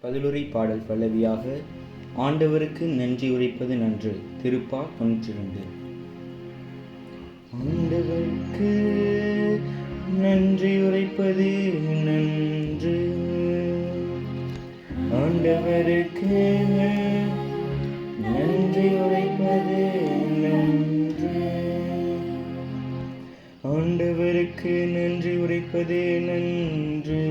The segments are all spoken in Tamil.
பதிலுரை பாடல் பல்லவியாக ஆண்டவருக்கு நன்றி உரைப்பது நன்று. திருப்பா 92. ஆண்டவருக்கு நன்றி உரைப்பது நன்று, ஆண்டவருக்கு நன்றி உரைப்பது நன்று, ஆண்டவருக்கு நன்றி உரைப்பது நன்று.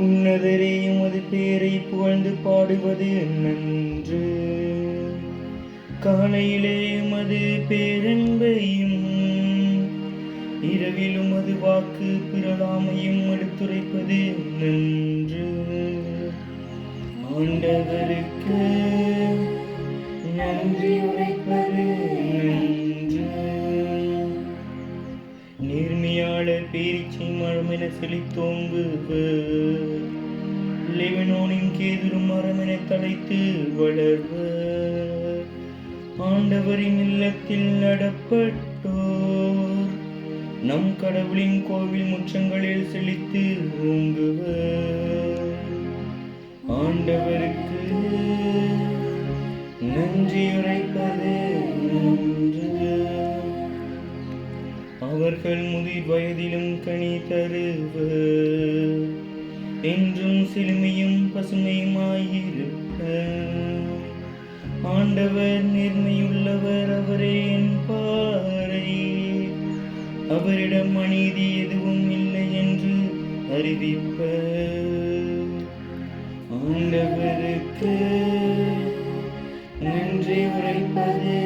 உன்னதரே உமது பேரை புகழ்ந்து பாடுவது நன்று. காலையிலே உமது பேரன்பையும் இரவில் உமது வாக்கு பிறழாமையும் எடுத்துரைப்பது நன்று. ஆண்டவருக்கு நன்றி உரைப்பது நன்று. நேர்மையாளர் பேரிச்சை மரமென செழித்தோங்குவர், லெபனோனின் கேதுரு மரமென தலைத்து வளர்வர். ஆண்டவரின் இல்லத்தில் நடப்பட்டோர் நம் கடவுளின் கோவில் முற்றங்களில் செழித்து ஓங்குவர். ஆண்டவருக்கு நன்றியுரைப்பது நன்று. அவர்கள் முதிர் வயதிலும் கனி தருவர், என்றும் செழுமையும் பசுமையுமாயிருப்பர். ஆண்டவர் நேர்மையுள்ளவர், அவரே என் பாறை, அவரிடம் அநீதி எதுவும் இல்லை என்று அறிவிப்பர். ஆண்டவருக்கு நன்றி உரைப்பது